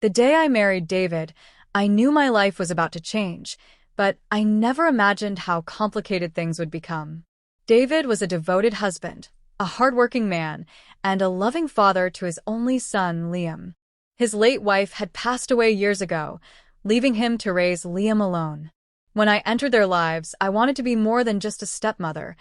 The day I married David, I knew my life was about to change, but I never imagined how complicated things would become. David was a devoted husband, a hardworking man, and a loving father to his only son, Liam. His late wife had passed away years ago, leaving him to raise Liam alone. When I entered their lives, I wanted to be more than just a stepmother.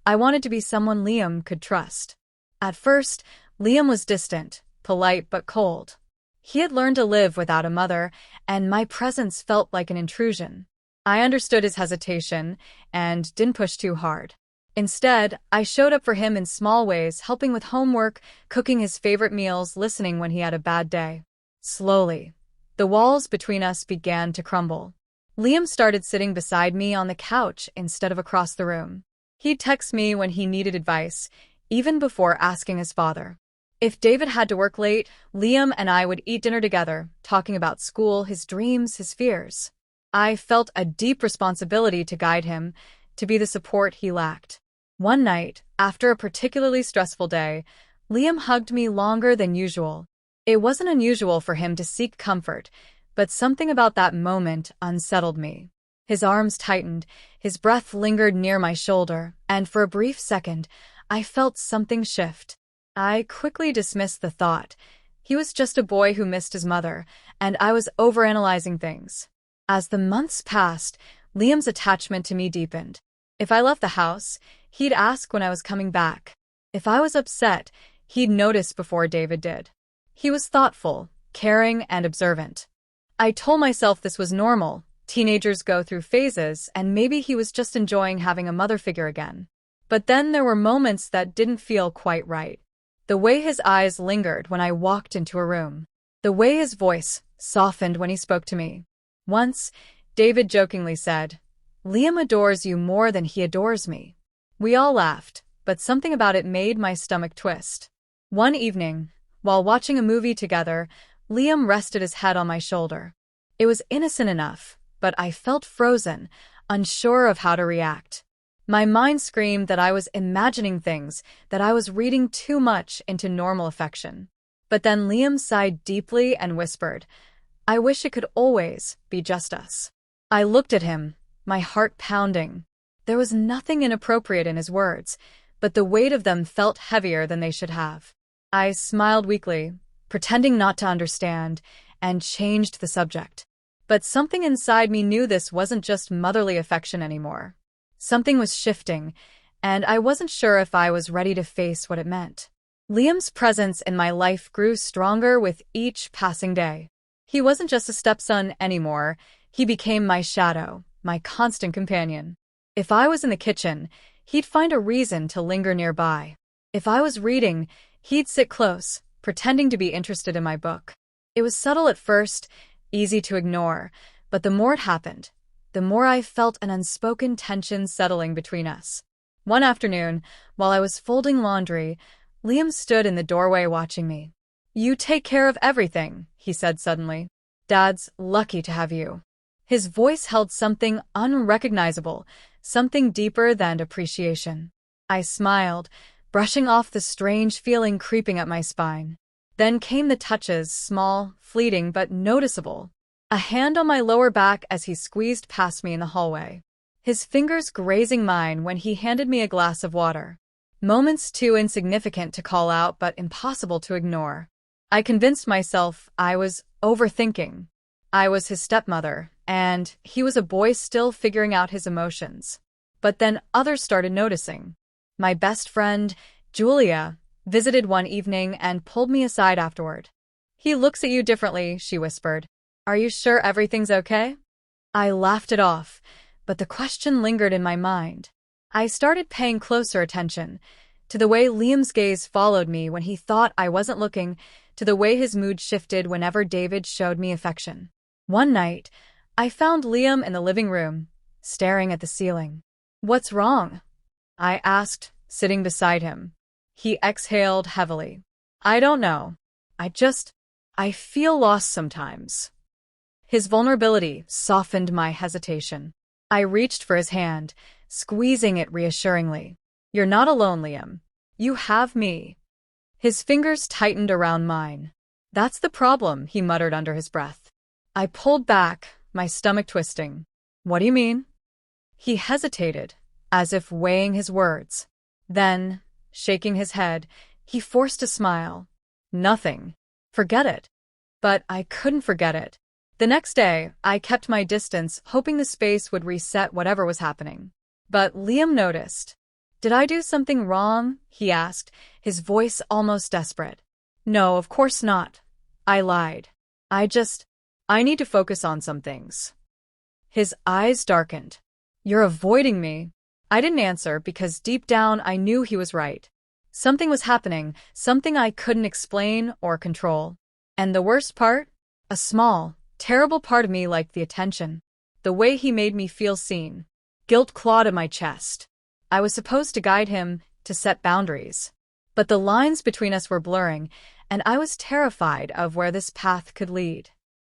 I wanted to be someone Liam could trust. At first, Liam was distant, polite but cold. He had learned to live without a mother, and my presence felt like an intrusion. I understood his hesitation and didn't push too hard. Instead, I showed up for him in small ways, helping with homework, cooking his favorite meals, listening when he had a bad day. Slowly, the walls between us began to crumble. Liam started sitting beside me on the couch instead of across the room. He'd text me when he needed advice, even before asking his father. If David had to work late, Liam and I would eat dinner together, talking about school, his dreams, his fears. I felt a deep responsibility to guide him, to be the support he lacked. One night, after a particularly stressful day, Liam hugged me longer than usual. It wasn't unusual for him to seek comfort, but something about that moment unsettled me. His arms tightened, his breath lingered near my shoulder, and for a brief second, I felt something shift. I quickly dismissed the thought. He was just a boy who missed his mother, and I was overanalyzing things. As the months passed, Liam's attachment to me deepened. If I left the house, he'd ask when I was coming back. If I was upset, he'd notice before David did. He was thoughtful, caring, and observant. I told myself this was normal. Teenagers go through phases, and maybe he was just enjoying having a mother figure again. But then there were moments that didn't feel quite right. The way his eyes lingered when I walked into a room. The way his voice softened when he spoke to me. Once, David jokingly said, "Liam adores you more than he adores me." We all laughed, but something about it made my stomach twist. One evening, while watching a movie together, Liam rested his head on my shoulder. It was innocent enough, but I felt frozen, unsure of how to react. My mind screamed that I was imagining things, that I was reading too much into normal affection. But then Liam sighed deeply and whispered, "I wish it could always be just us." I looked at him, my heart pounding. There was nothing inappropriate in his words, but the weight of them felt heavier than they should have. I smiled weakly, pretending not to understand, and changed the subject. But something inside me knew this wasn't just motherly affection anymore. Something was shifting, and I wasn't sure if I was ready to face what it meant. Liam's presence in my life grew stronger with each passing day. He wasn't just a stepson anymore, he became my shadow, my constant companion. If I was in the kitchen, he'd find a reason to linger nearby. If I was reading, he'd sit close, pretending to be interested in my book. It was subtle at first, easy to ignore, but the more it happened, the more I felt an unspoken tension settling between us. One afternoon, while I was folding laundry, Liam stood in the doorway watching me. "You take care of everything," he said suddenly. "Dad's lucky to have you." His voice held something unrecognizable, something deeper than appreciation. I smiled, brushing off the strange feeling creeping up my spine. Then came the touches, small, fleeting, but noticeable. A hand on my lower back as he squeezed past me in the hallway. His fingers grazing mine when he handed me a glass of water. Moments too insignificant to call out but impossible to ignore. I convinced myself I was overthinking. I was his stepmother, and he was a boy still figuring out his emotions. But then others started noticing. My best friend, Julia, visited one evening and pulled me aside afterward. "He looks at you differently," she whispered. "Are you sure everything's okay?" I laughed it off, but the question lingered in my mind. I started paying closer attention, to the way Liam's gaze followed me when he thought I wasn't looking, to the way his mood shifted whenever David showed me affection. One night, I found Liam in the living room, staring at the ceiling. "What's wrong?" I asked, sitting beside him. He exhaled heavily. "I don't know. I feel lost sometimes." His vulnerability softened my hesitation. I reached for his hand, squeezing it reassuringly. "You're not alone, Liam. You have me." His fingers tightened around mine. That's the problem, he muttered under his breath. I pulled back, my stomach twisting. What do you mean? He hesitated, as if weighing his words. Then, shaking his head, he forced a smile. Nothing. Forget it. But I couldn't forget it. The next day, I kept my distance, hoping the space would reset whatever was happening. But Liam noticed. Did I do something wrong? He asked, his voice almost desperate. No, of course not. I lied. I need to focus on some things. His eyes darkened. You're avoiding me. I didn't answer because deep down I knew he was right. Something was happening, something I couldn't explain or control. And the worst part? A small, terrible part of me liked the attention. The way he made me feel seen. Guilt clawed at my chest. I was supposed to guide him, to set boundaries. But the lines between us were blurring, and I was terrified of where this path could lead.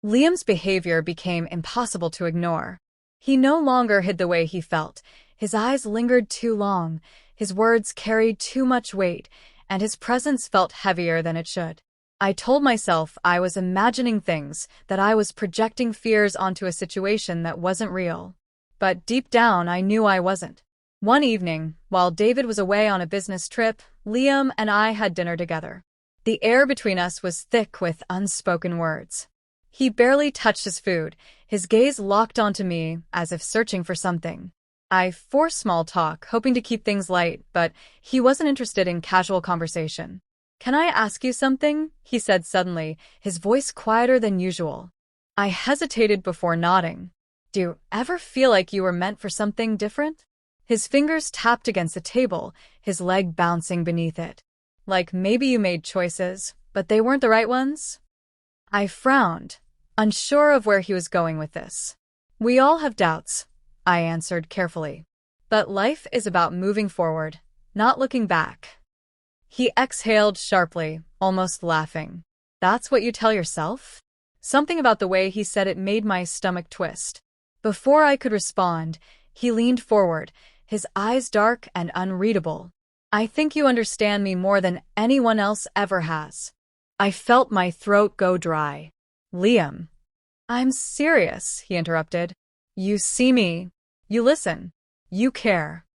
Liam's behavior became impossible to ignore. He no longer hid the way he felt. His eyes lingered too long, his words carried too much weight, and his presence felt heavier than it should. I told myself I was imagining things, that I was projecting fears onto a situation that wasn't real. But deep down, I knew I wasn't. One evening, while David was away on a business trip, Liam and I had dinner together. The air between us was thick with unspoken words. He barely touched his food, his gaze locked onto me as if searching for something. I forced small talk, hoping to keep things light, but he wasn't interested in casual conversation. Can I ask you something? He said suddenly, his voice quieter than usual. I hesitated before nodding. Do you ever feel like you were meant for something different? His fingers tapped against the table, his leg bouncing beneath it. Like maybe you made choices, but they weren't the right ones? I frowned, unsure of where he was going with this. We all have doubts, I answered carefully. But life is about moving forward, not looking back. He exhaled sharply, almost laughing. That's what you tell yourself? Something about the way he said it made my stomach twist. Before I could respond, he leaned forward, his eyes dark and unreadable. I think you understand me more than anyone else ever has. I felt my throat go dry. Liam. I'm serious, he interrupted. You see me. You listen. You care.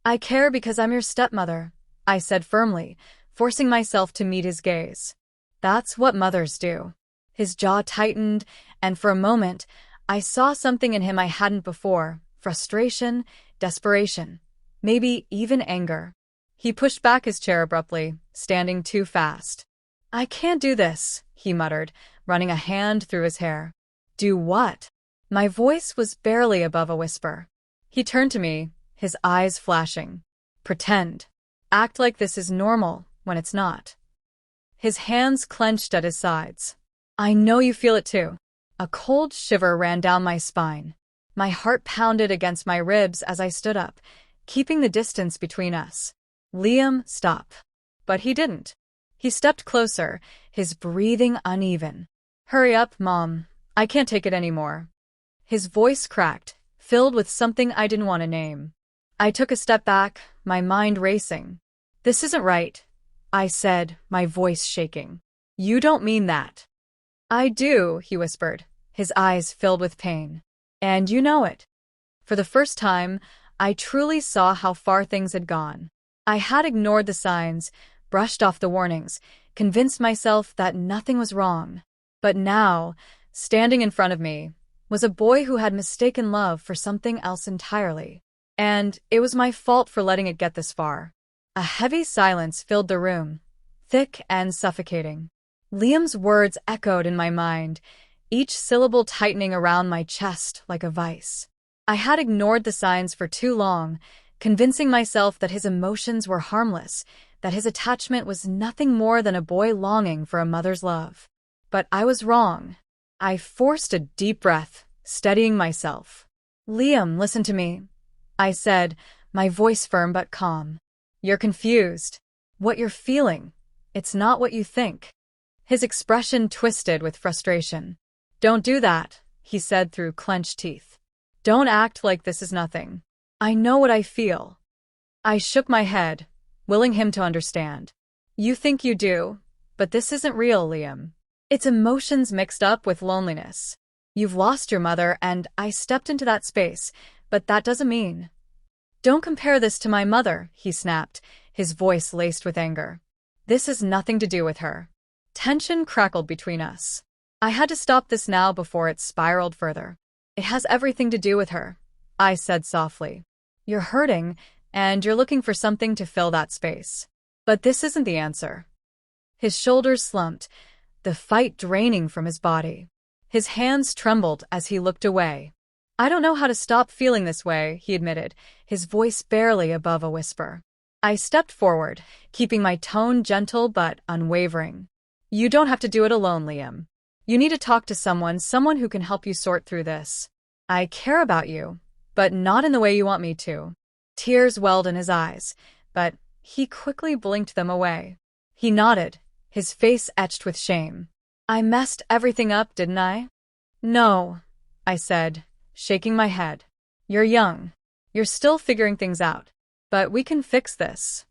I care because I'm your stepmother, I said firmly, forcing myself to meet his gaze. That's what mothers do. His jaw tightened, and for a moment, I saw something in him I hadn't before. Frustration, desperation, maybe even anger. He pushed back his chair abruptly, standing too fast. I can't do this, he muttered, running a hand through his hair. Do what? My voice was barely above a whisper. He turned to me, his eyes flashing. Pretend. Act like this is normal, when it's not. His hands clenched at his sides. I know you feel it too. A cold shiver ran down my spine. My heart pounded against my ribs as I stood up, keeping the distance between us. Liam, stop. But he didn't. He stepped closer, his breathing uneven. Hurry up, Mom. I can't take it anymore. His voice cracked, filled with something I didn't want to name. I took a step back, my mind racing. This isn't right, I said, my voice shaking. You don't mean that. I do, he whispered, his eyes filled with pain. And you know it. For the first time, I truly saw how far things had gone. I had ignored the signs, brushed off the warnings, convinced myself that nothing was wrong. But now, standing in front of me, was a boy who had mistaken love for something else entirely. And it was my fault for letting it get this far. A heavy silence filled the room, thick and suffocating. Liam's words echoed in my mind, each syllable tightening around my chest like a vice. I had ignored the signs for too long, convincing myself that his emotions were harmless, that his attachment was nothing more than a boy longing for a mother's love. But I was wrong. I forced a deep breath, steadying myself. Liam, listen to me, I said, my voice firm but calm. You're confused. What you're feeling, it's not what you think. His expression twisted with frustration. Don't do that, he said through clenched teeth. Don't act like this is nothing. I know what I feel. I shook my head, willing him to understand. You think you do, but this isn't real, Liam. It's emotions mixed up with loneliness. You've lost your mother, and I stepped into that space, but that doesn't mean. Don't compare this to my mother, he snapped, his voice laced with anger. This has nothing to do with her. Tension crackled between us. I had to stop this now before it spiraled further. It has everything to do with her, I said softly. You're hurting, and you're looking for something to fill that space. But this isn't the answer. His shoulders slumped, the fight draining from his body. His hands trembled as he looked away. I don't know how to stop feeling this way, he admitted, his voice barely above a whisper. I stepped forward, keeping my tone gentle but unwavering. You don't have to do it alone, Liam. You need to talk to someone who can help you sort through this. I care about you, but not in the way you want me to. Tears welled in his eyes, but he quickly blinked them away. He nodded, his face etched with shame. I messed everything up, didn't I? No, I said, shaking my head. You're young. You're still figuring things out. But we can fix this.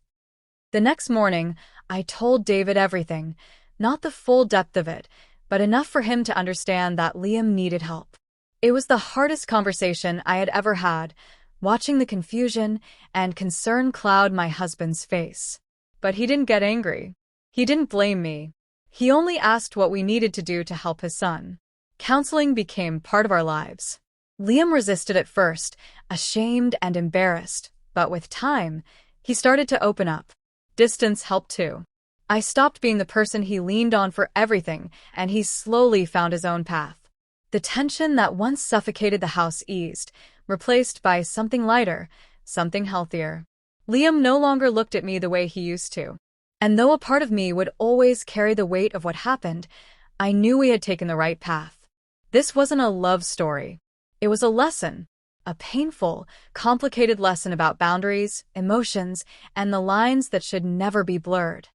The next morning, I told David everything, not the full depth of it, but enough for him to understand that Liam needed help. It was the hardest conversation I had ever had, watching the confusion and concern cloud my husband's face. But he didn't get angry. He didn't blame me. He only asked what we needed to do to help his son. Counseling became part of our lives. Liam resisted at first, ashamed and embarrassed, but with time, he started to open up. Distance helped too. I stopped being the person he leaned on for everything, and he slowly found his own path. The tension that once suffocated the house eased, replaced by something lighter, something healthier. Liam no longer looked at me the way he used to. And though a part of me would always carry the weight of what happened, I knew we had taken the right path. This wasn't a love story. It was a lesson. A painful, complicated lesson about boundaries, emotions, and the lines that should never be blurred.